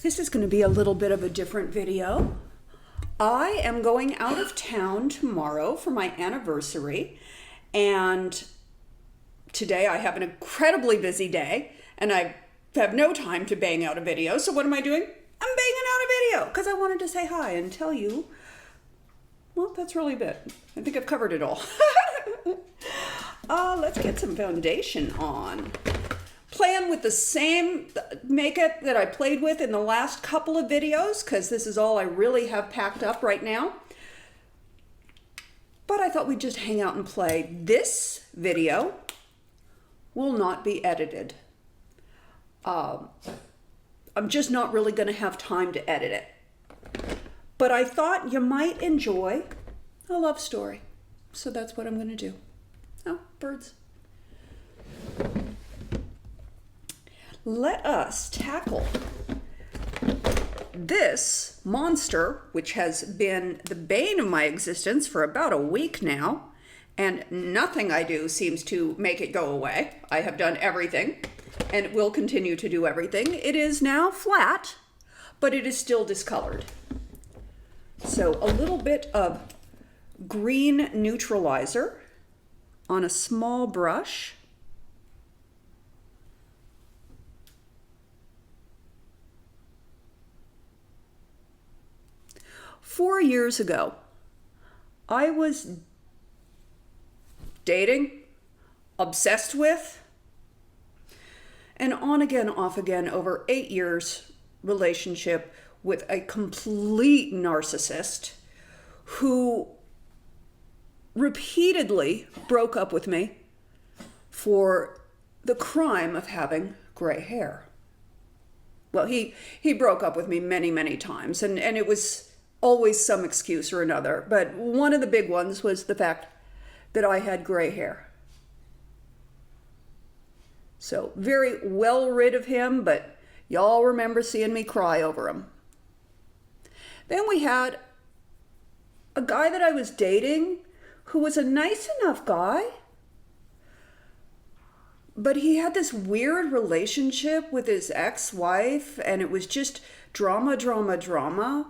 This is going to be a little bit of a different video. I am going out of town tomorrow for my anniversary, and today I have an incredibly busy day, and I have no time to bang out a video. So what am I doing? I'm banging out a video because I wanted to say hi and tell you, well, that's really it. I think I've covered it all. Let's get some foundation on. Playing with the same makeup that I played with in the last couple of videos, because this is all I really have packed up right now. But I thought we'd just hang out and play. This video will not be edited. I'm just not really going to have time to edit it. But I thought you might enjoy a love story. So that's what I'm going to do. Oh, birds. Let us tackle this monster, which has been the bane of my existence for about a week now, and nothing I do seems to make it go away. I have done everything, and it will continue to do everything. It is now flat, but it is still discolored. So a little bit of green neutralizer on a small brush. Four years ago, I was dating, obsessed with, and on again, off again, over 8 years relationship with a complete narcissist who repeatedly broke up with me for the crime of having gray hair. Well, he broke up with me many, many times, and it was always some excuse or another. But one of the big ones was the fact that I had gray hair. So very well rid of him, but y'all remember seeing me cry over him. Then we had a guy that I was dating who was a nice enough guy, but he had this weird relationship with his ex-wife, and it was just drama, drama, drama.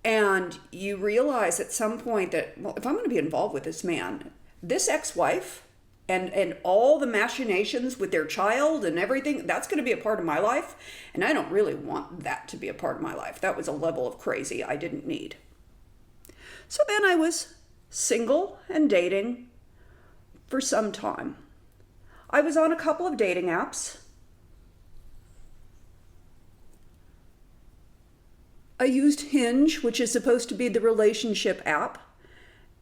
And you realize at some point that, well, if I'm going to be involved with this man, this ex-wife and all the machinations with their child and everything, that's going to be a part of my life. And I don't really want that to be a part of my life. That was a level of crazy I didn't need. So then I was single and dating for some time. I was on a couple of dating apps. I used Hinge, which is supposed to be the relationship app,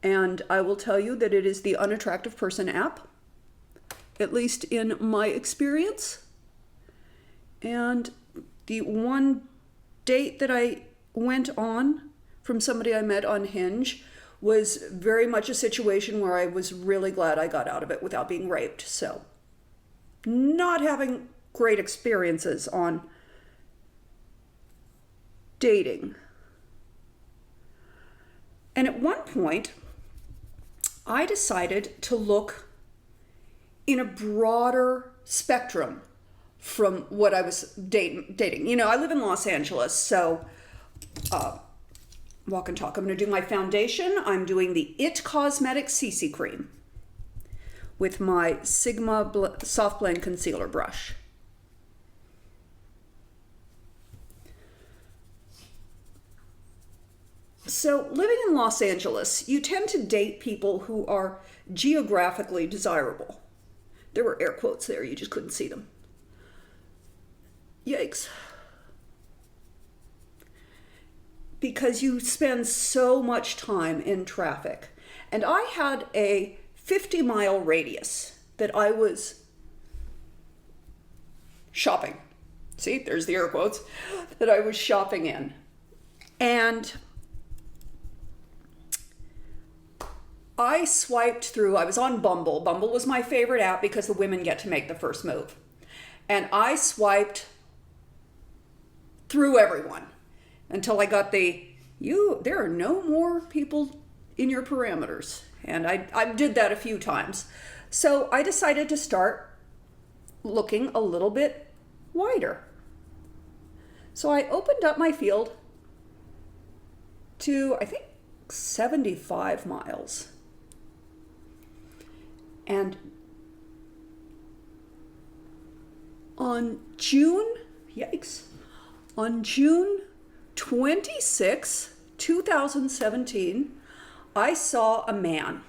and I will tell you that it is the unattractive person app, at least in my experience. And the one date that I went on from somebody I met on Hinge was very much a situation where I was really glad I got out of it without being raped. So, not having great experiences on dating. And at one point, I decided to look in a broader spectrum from what I was dating. You know, I live in Los Angeles, so walk and talk. I'm going to do my foundation. I'm doing the It Cosmetics CC Cream with my Sigma Soft Blend Concealer brush. So living in Los Angeles, you tend to date people who are geographically desirable. There were air quotes there, you just couldn't see them. Yikes. Because you spend so much time in traffic. And I had a 50-mile radius that I was shopping. See, there's the air quotes, that I was shopping in. And I swiped through, I was on Bumble. Bumble was my favorite app because the women get to make the first move. And I swiped through everyone until I got there are no more people in your parameters. And I did that a few times. So I decided to start looking a little bit wider. So I opened up my field to, I think, 75 miles. And on June 26, 2017, I saw a man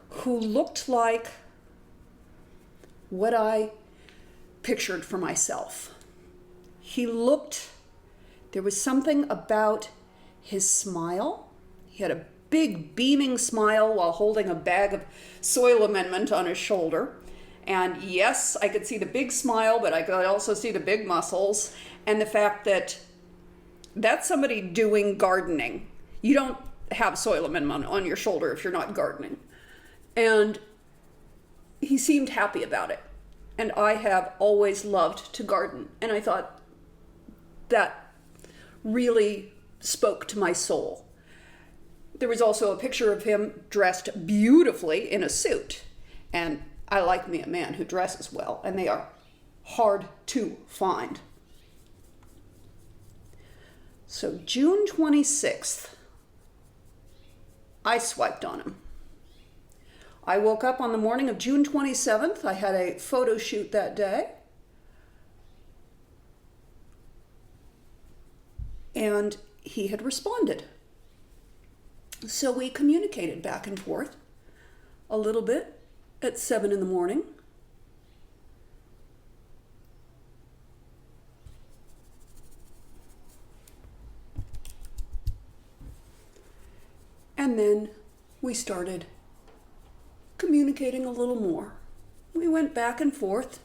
who looked like what I pictured for myself. There was something about his smile. He had a big beaming smile while holding a bag of soil amendment on his shoulder. And yes, I could see the big smile, but I could also see the big muscles and the fact that that's somebody doing gardening. You don't have soil amendment on your shoulder if you're not gardening. And he seemed happy about it. And I have always loved to garden. And I thought that really spoke to my soul. There was also a picture of him dressed beautifully in a suit. And I like me a man who dresses well, and they are hard to find. So June 26th, I swiped on him. I woke up on the morning of June 27th. I had a photo shoot that day. And he had responded. So we communicated back and forth a little bit at 7 in the morning. And then we started communicating a little more. We went back and forth,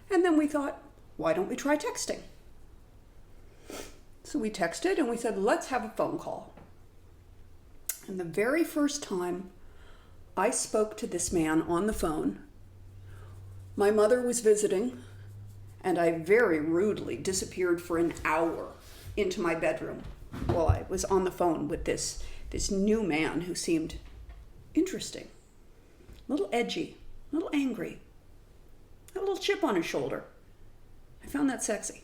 and then we thought, why don't we try texting? So we texted and we said, let's have a phone call. And the very first time I spoke to this man on the phone, my mother was visiting, and I very rudely disappeared for an hour into my bedroom while I was on the phone with this new man who seemed interesting, a little edgy, a little angry, a little chip on his shoulder. I found that sexy.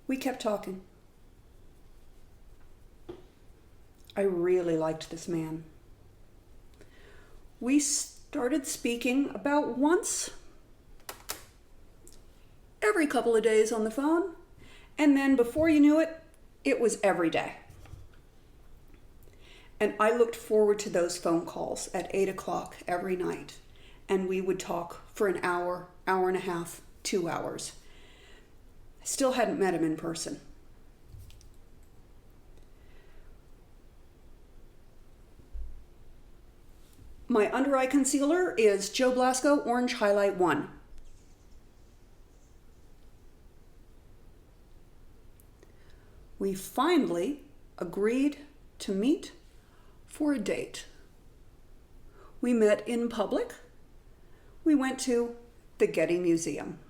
We kept talking. I really liked this man. We started speaking about once every couple of days on the phone, and then before you knew it, it was every day. And I looked forward to those phone calls at 8 o'clock every night, and we would talk for an hour, hour and a half, 2 hours. I still hadn't met him in person. My under eye concealer is Joe Blasco Orange Highlight 1. We finally agreed to meet for a date. We met in public. We went to the Getty Museum.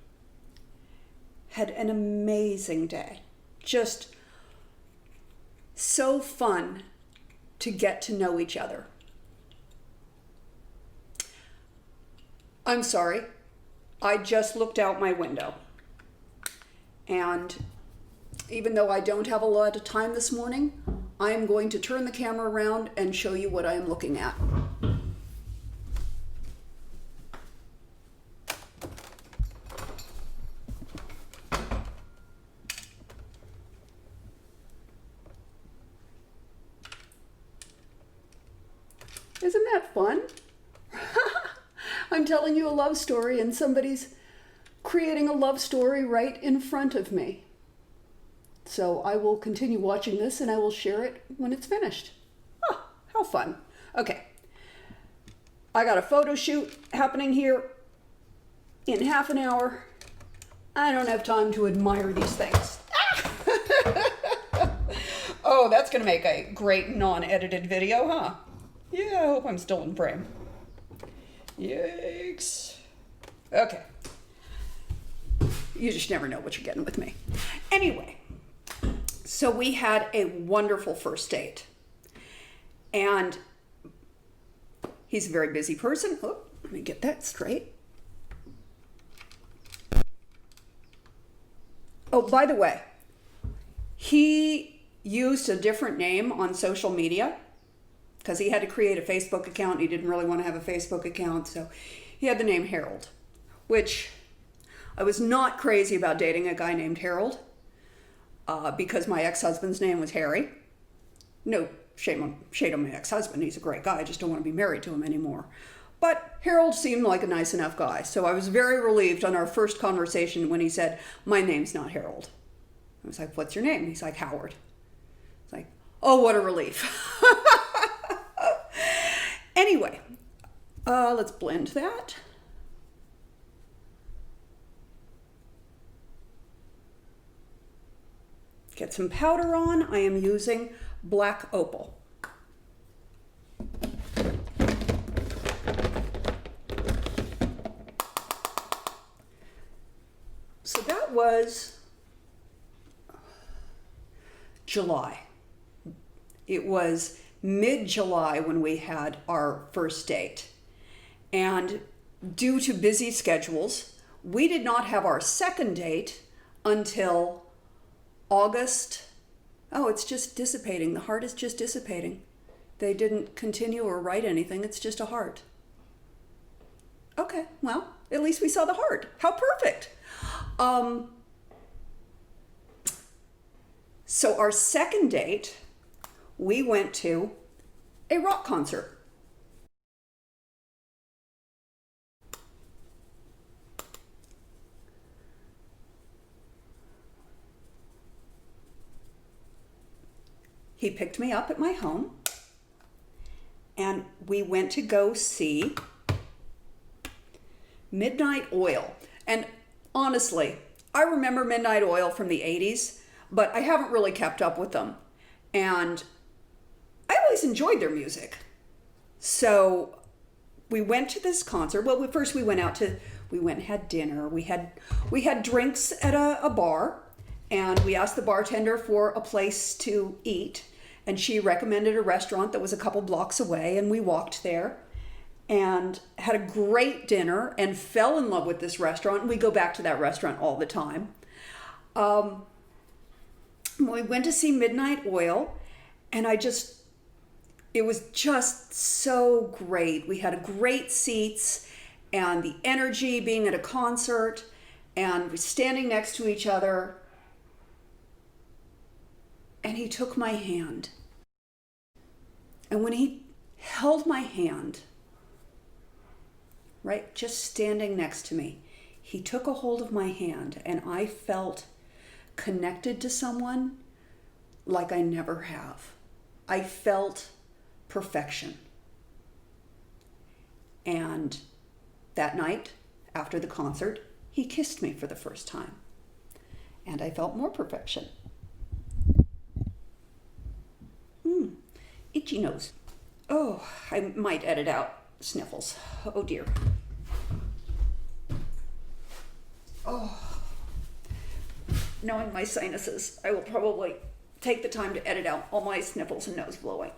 Had an amazing day. Just so fun to get to know each other. I'm sorry, I just looked out my window. And even though I don't have a lot of time this morning, I am going to turn the camera around and show you what I am looking at. Isn't that fun? I'm telling you a love story and somebody's creating a love story right in front of me. So I will continue watching this and I will share it when it's finished. Oh, how fun. Okay. I got a photo shoot happening here in half an hour. I don't have time to admire these things. Oh, that's going to make a great non-edited video, huh? Yeah, I hope I'm still in frame. Yikes. Okay. You just never know what you're getting with me. Anyway, so we had a wonderful first date. And he's a very busy person. Oh, let me get that straight. Oh, by the way, he used a different name on social media because he had to create a Facebook account. He didn't really want to have a Facebook account, so he had the name Harold, which I was not crazy about dating a guy named Harold because my ex-husband's name was Harry. No shame on my ex-husband. He's a great guy. I just don't want to be married to him anymore. But Harold seemed like a nice enough guy, so I was very relieved on our first conversation when he said, "My name's not Harold." I was like, "What's your name?" He's like, "Howard." It's like, oh, what a relief. Anyway, let's blend that. Get some powder on. I am using black opal. So that was July. It was mid-July when we had our first date. And due to busy schedules, we did not have our second date until August. Oh, it's just dissipating. The heart is just dissipating. They didn't continue or write anything. It's just a heart. Okay, well, at least we saw the heart. How perfect. So our second date, we went to a rock concert. He picked me up at my home and we went to go see Midnight Oil. And honestly, I remember Midnight Oil from the 80s, but I haven't really kept up with them. And I always enjoyed their music. So we went to this concert. Well, first we went and had dinner. We had drinks at a bar, and we asked the bartender for a place to eat. And she recommended a restaurant that was a couple blocks away, and we walked there and had a great dinner and fell in love with this restaurant. We go back to that restaurant all the time. We went to see Midnight Oil, and it was just so great. We had great seats, and the energy being at a concert, and we're standing next to each other. And he took my hand. And when he held my hand, right, just standing next to me, he took a hold of my hand, and I felt connected to someone like I never have. I felt perfection. And that night, after the concert, he kissed me for the first time. And I felt more perfection. Itchy nose. Oh, I might edit out sniffles. Oh dear. Oh. Knowing my sinuses, I will probably take the time to edit out all my sniffles and nose blowing.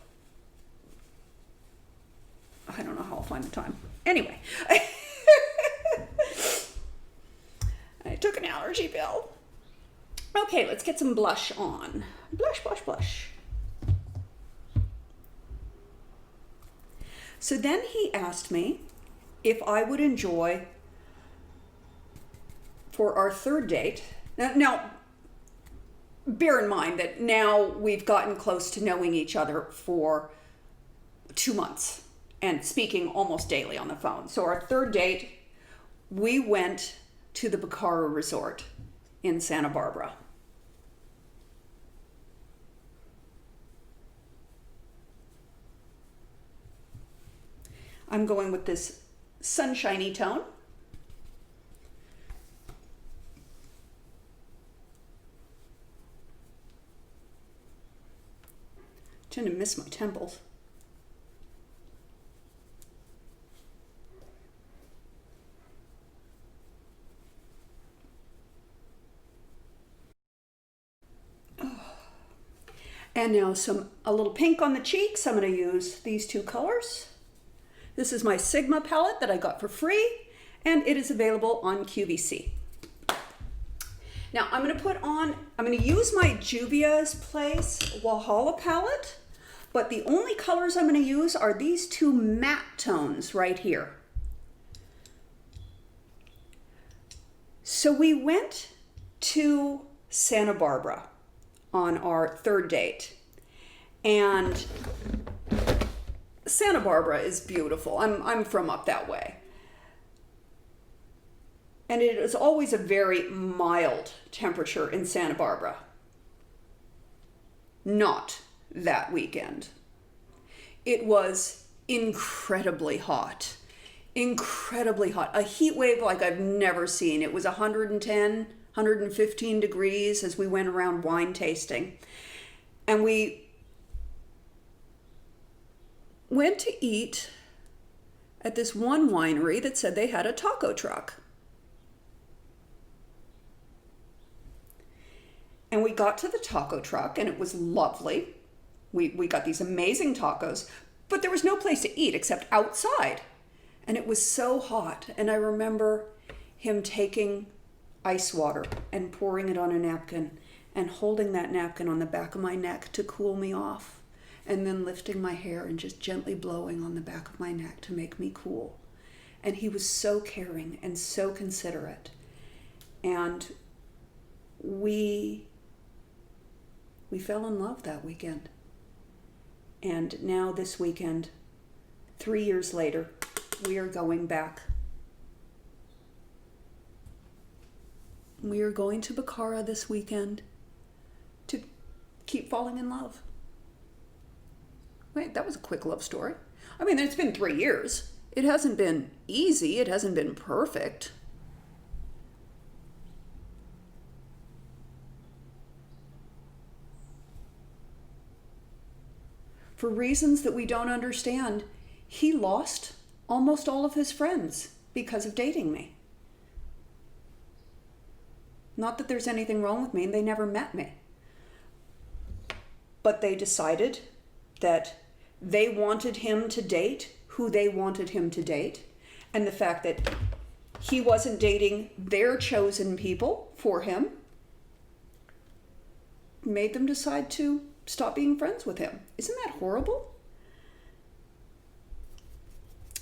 I don't know how I'll find the time. Anyway. I took an allergy pill. Okay, let's get some blush on. Blush, blush, blush. So then he asked me if I would enjoy, for our third date. Now, bear in mind that now we've gotten close to knowing each other for 2 months and speaking almost daily on the phone. So our third date, we went to the Bacara Resort in Santa Barbara. I'm going with this sunshiny tone. I tend to miss my temples. And now a little pink on the cheeks. I'm going to use these two colors. This is my Sigma palette that I got for free, and it is available on QVC. Now I'm going to use my Juvia's Place Walhalla palette, but the only colors I'm going to use are these two matte tones right here. So we went to Santa Barbara on our third date, and Santa Barbara is beautiful. I'm from up that way. And it is always a very mild temperature in Santa Barbara. Not that weekend. It was incredibly hot. Incredibly hot. A heat wave like I've never seen. It was 110, 115 degrees as we went around wine tasting. And we went to eat at this one winery that said they had a taco truck. And we got to the taco truck and it was lovely. We got these amazing tacos, but there was no place to eat except outside. And it was so hot. And I remember him taking ice water and pouring it on a napkin and holding that napkin on the back of my neck to cool me off. And then lifting my hair and just gently blowing on the back of my neck to make me cool. And he was so caring and so considerate. And we fell in love that weekend. And now this weekend, 3 years later, we are going back. We are going to Bacara this weekend to keep falling in love. Wait, that was a quick love story. I mean, it's been 3 years. It hasn't been easy. It hasn't been perfect. For reasons that we don't understand, he lost almost all of his friends because of dating me. Not that there's anything wrong with me, and they never met me. But they decided that they wanted him to date who they wanted him to date, and the fact that he wasn't dating their chosen people for him made them decide to stop being friends with him. Isn't that horrible?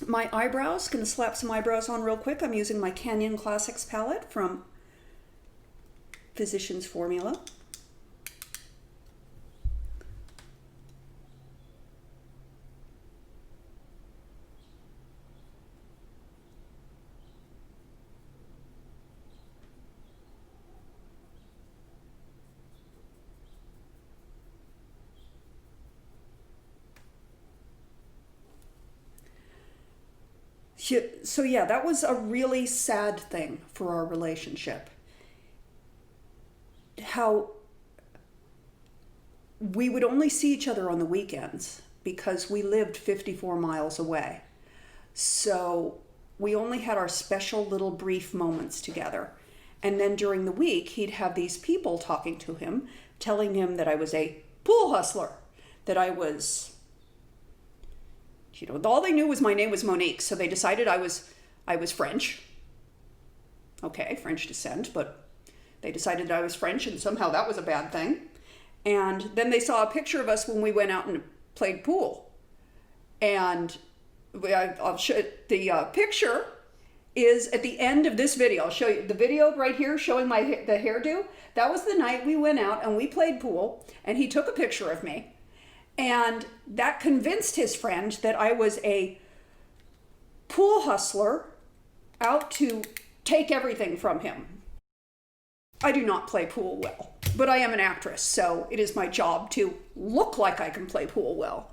My eyebrows, gonna slap some eyebrows on real quick. I'm using my Canyon Classics palette from Physicians Formula. So yeah, that was a really sad thing for our relationship. How we would only see each other on the weekends because we lived 54 miles away. So we only had our special little brief moments together. And then during the week, he'd have these people talking to him, telling him that I was a pool hustler, that I was, all they knew was my name was Monique, so they decided I was French. Okay, French descent, but they decided I was French, and somehow that was a bad thing. And then they saw a picture of us when we went out and played pool. And I'll show the picture is at the end of this video. I'll show you the video right here showing the hairdo. That was the night we went out and we played pool, and he took a picture of me. And that convinced his friend that I was a pool hustler out to take everything from him. I do not play pool well, but I am an actress, so it is my job to look like I can play pool well.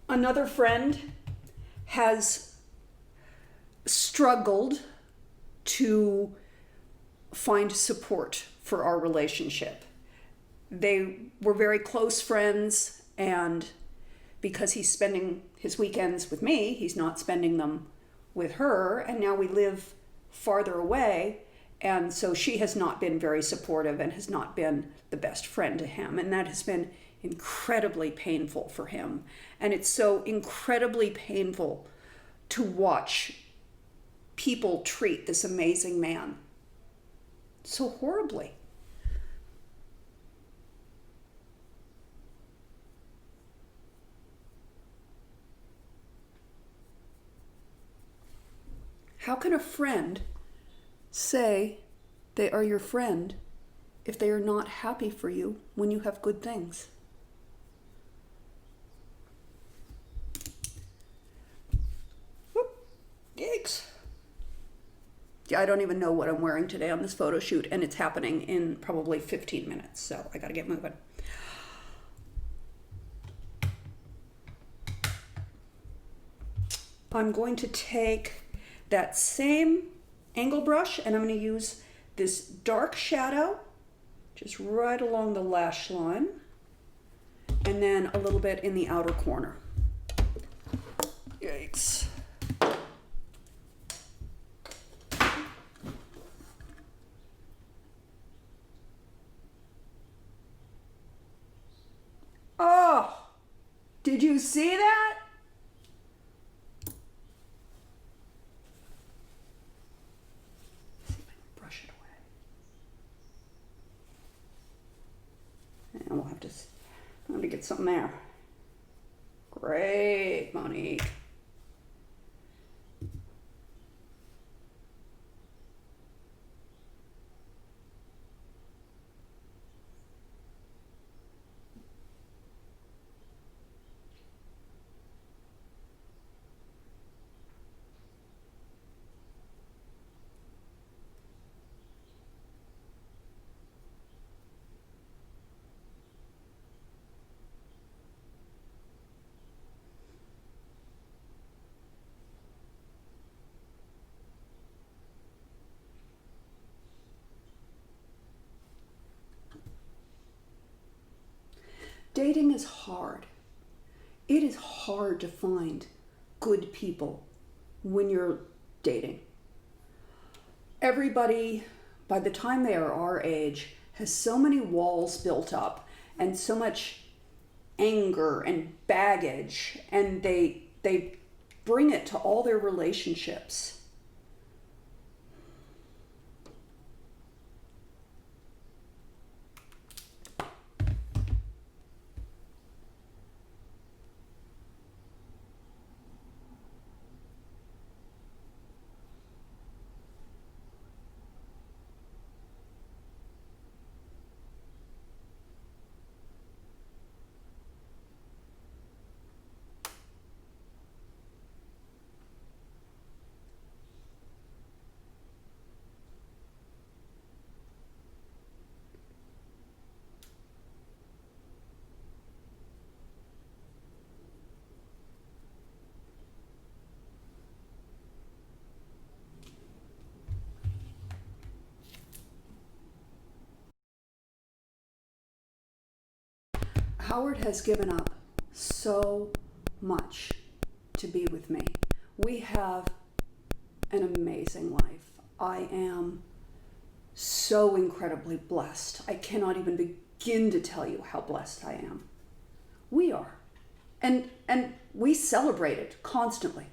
Another friend has struggled to find support for our relationship. They were very close friends, and because he's spending his weekends with me, he's not spending them with her, and now we live farther away, and so she has not been very supportive and has not been the best friend to him, and that has been incredibly painful for him. And it's so incredibly painful to watch people treat this amazing man so horribly. How can a friend say they are your friend if they are not happy for you when you have good things? Whoop. Yikes. Yeah, I don't even know what I'm wearing today on this photo shoot, and it's happening in probably 15 minutes, so I gotta get moving. I'm going to take that same angle brush and I'm going to use this dark shadow just right along the lash line and then a little bit in the outer corner. Yikes. Oh, did you see that? And we'll have to get something there. Great, Monique. Dating is hard. It is hard to find good people when you're dating. Everybody, by the time they are our age, has so many walls built up and so much anger and baggage, and they bring it to all their relationships. Howard has given up so much to be with me. We have an amazing life. I am so incredibly blessed. I cannot even begin to tell you how blessed I am. We are. And we celebrate it constantly.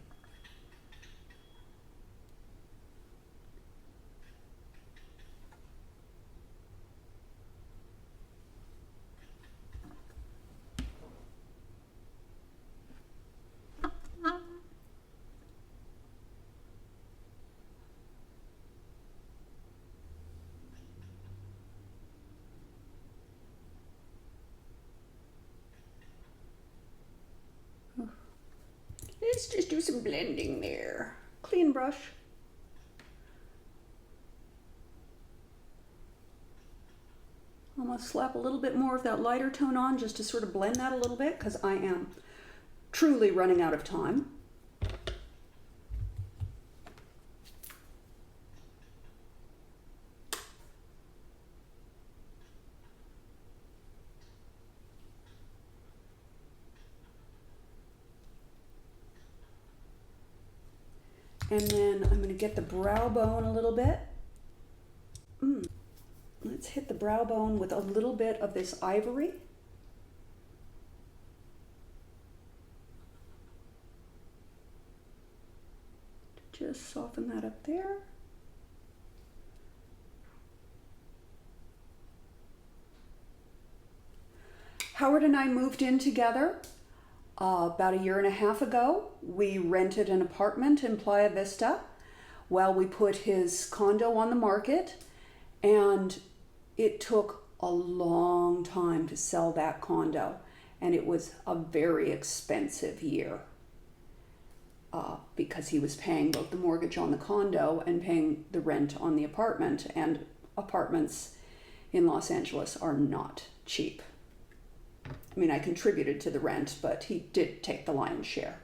Let's just do some blending there. Clean brush. I'm going to slap a little bit more of that lighter tone on just to sort of blend that a little bit because I am truly running out of time. And then I'm going to get the brow bone a little bit. Let's hit the brow bone with a little bit of this ivory. Just soften that up there. Howard and I moved in together about 1.5 years ago. We rented an apartment in Playa Vista while we put his condo on the market, and it took a long time to sell that condo, and it was a very expensive year because he was paying both the mortgage on the condo and paying the rent on the apartment, and apartments in Los Angeles are not cheap. I mean, I contributed to the rent, but he did take the lion's share.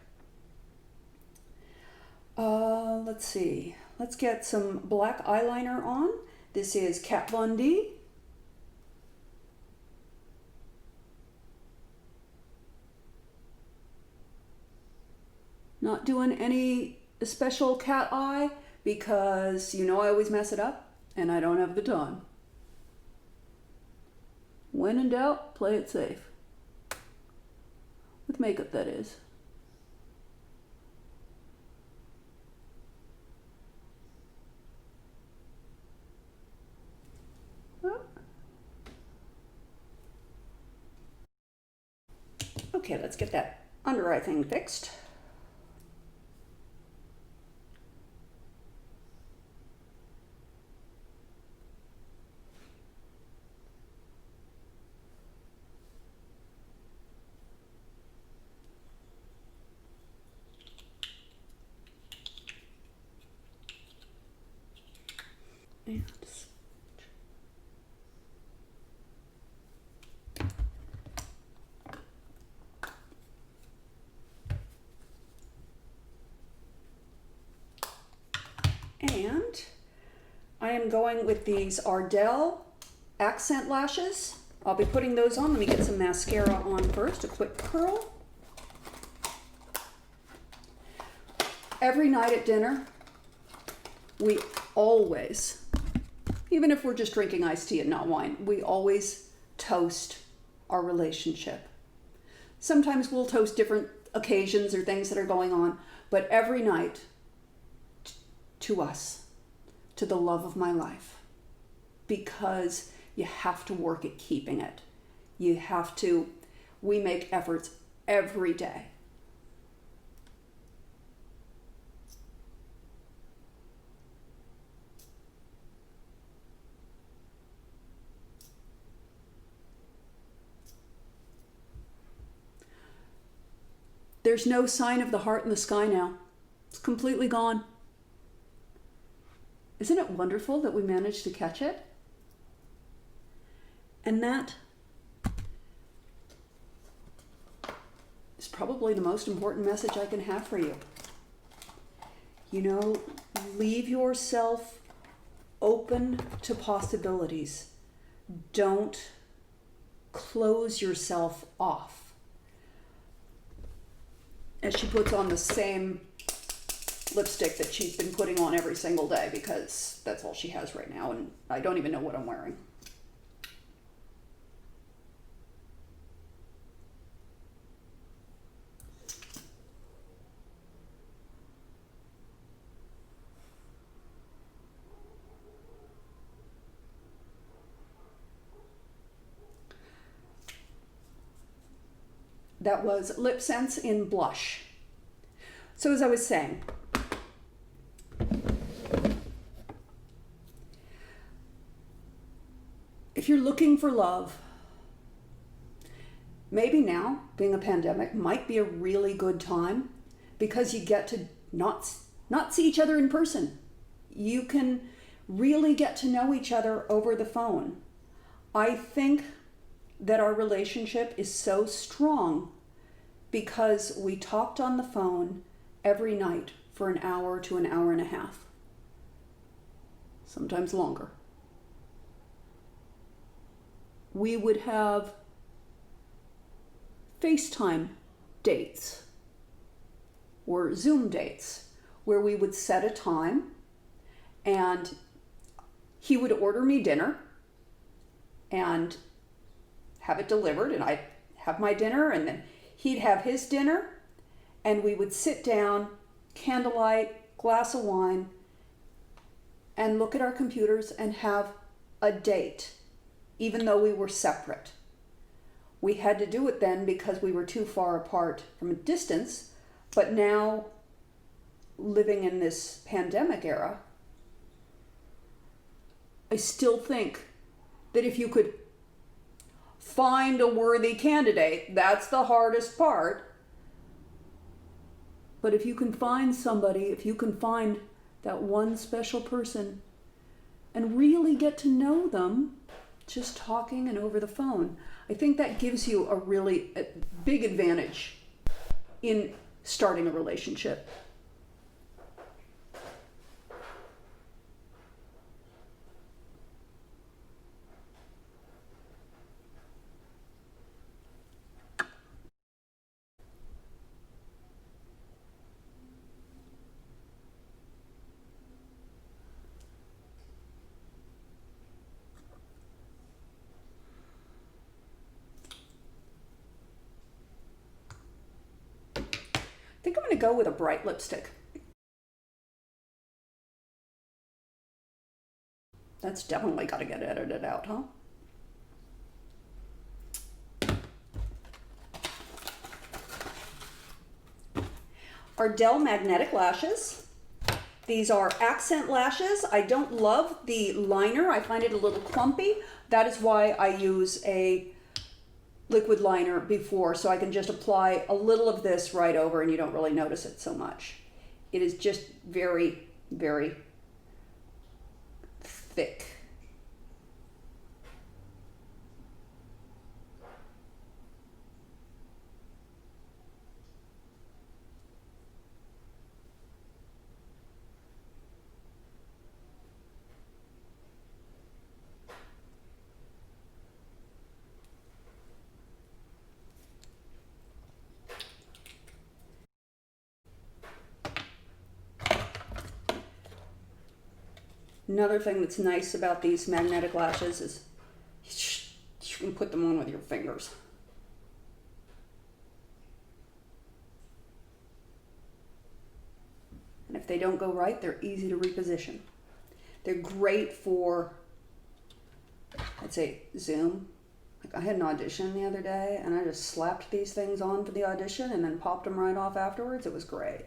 Let's see. Let's get some black eyeliner on. This is Kat Von D. Not doing any special cat eye because I always mess it up and I don't have the time. When in doubt, play it safe. With makeup, that is. Oh. Okay, let's get that under eye thing fixed. And I am going with these Ardell accent lashes. I'll be putting those on. Let me get some mascara on first, a quick curl. Every night at dinner, we always, even if we're just drinking iced tea and not wine, we always toast our relationship. Sometimes we'll toast different occasions or things that are going on, but every night, to us, to the love of my life, because you have to work at keeping it. We make efforts every day. There's no sign of the heart in the sky now. It's completely gone. Isn't it wonderful that we managed to catch it? And that is probably the most important message I can have for you. Leave yourself open to possibilities. Don't close yourself off. As she puts on the same lipstick that she's been putting on every single day because that's all she has right now, and I don't even know what I'm wearing. That was Lip Sense in Blush. So as I was saying, if you're looking for love, maybe now, being a pandemic, might be a really good time because you get to not see each other in person. You can really get to know each other over the phone. I think that our relationship is so strong because we talked on the phone every night for an hour to an hour and a half, sometimes longer. We would have FaceTime dates or Zoom dates where we would set a time and he would order me dinner and have it delivered, and I'd have my dinner, and then he'd have his dinner, and we would sit down, candlelight, glass of wine, and look at our computers and have a date, even though we were separate. We had to do it then because we were too far apart from a distance, but now, living in this pandemic era, I still think that if you could find a worthy candidate, that's the hardest part. But if you can find somebody, if you can find that one special person and really get to know them, just talking and over the phone, I think that gives you a big advantage in starting a relationship. I think I'm going to go with a bright lipstick. That's definitely got to get edited out, huh? Ardell magnetic lashes. These are accent lashes. I don't love the liner. I find it a little clumpy. That is why I use a liquid liner before, so I can just apply a little of this right over and you don't really notice it so much. It is just very, very thick. Another thing that's nice about these magnetic lashes is you can put them on with your fingers. And if they don't go right, they're easy to reposition. They're great for, I'd say, Zoom. Like I had an audition the other day and I just slapped these things on for the audition and then popped them right off afterwards. It was great.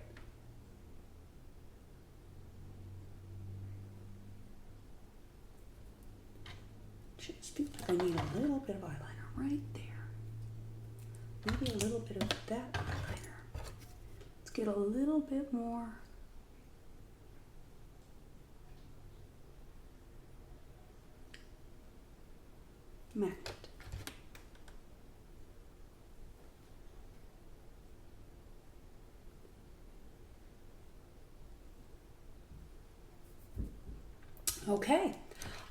Just feel like I need a little bit of eyeliner right there. Maybe a little bit of that eyeliner. Let's get a little bit more. Magnet. Okay,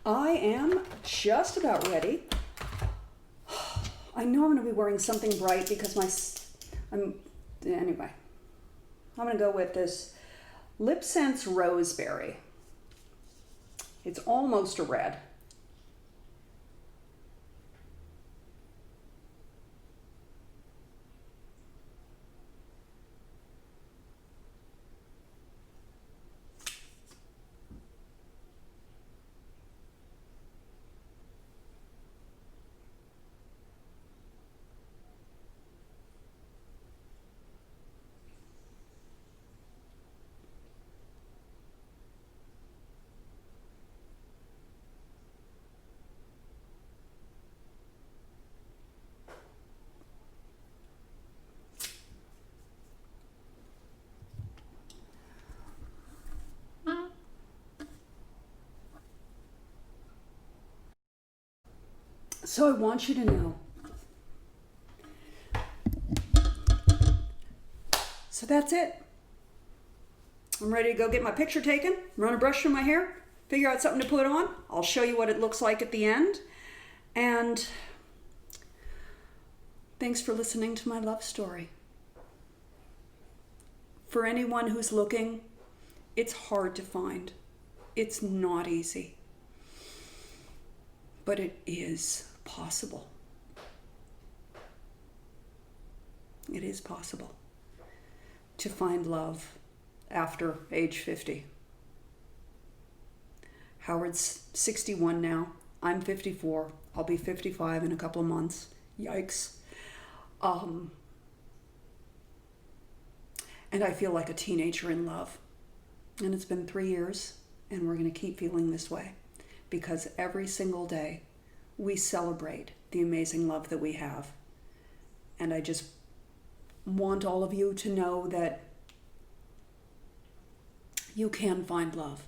I am just about ready. I know I'm going to be wearing something bright because anyway, I'm going to go with this Lip Sense Roseberry. It's almost a red. So I want you to know. So that's it. I'm ready to go get my picture taken, run a brush through my hair, figure out something to put on. I'll show you what it looks like at the end. And thanks for listening to my love story. For anyone who's looking, it's hard to find. It's not easy. But it is possible. It is possible to find love after age 50. Howard's 61 now. I'm 54. I'll be 55 in a couple of months. Yikes. And I feel like a teenager in love. And it's been 3 years, and we're going to keep feeling this way because every single day we celebrate the amazing love that we have. And I just want all of you to know that you can find love.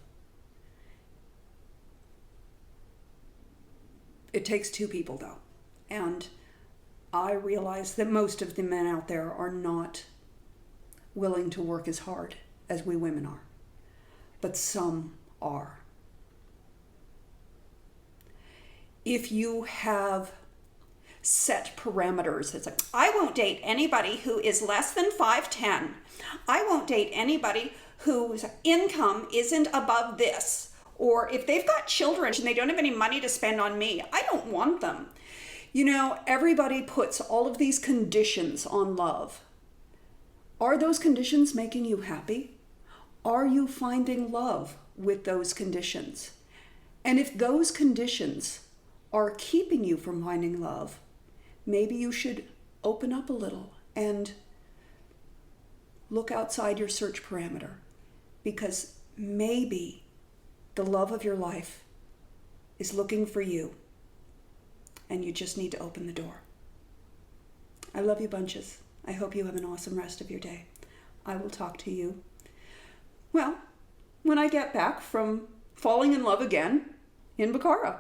It takes two people, though. And I realize that most of the men out there are not willing to work as hard as we women are. But some are. If you have set parameters, it's like, I won't date anybody who is less than 5'10". I won't date anybody whose income isn't above this. Or if they've got children and they don't have any money to spend on me, I don't want them. You know, everybody puts all of these conditions on love. Are those conditions making you happy? Are you finding love with those conditions? And if those conditions are keeping you from finding love, maybe you should open up a little and look outside your search parameter, because maybe the love of your life is looking for you, and you just need to open the door. I love you bunches. I hope you have an awesome rest of your day. I will talk to you, well, when I get back from falling in love again in Bukhara.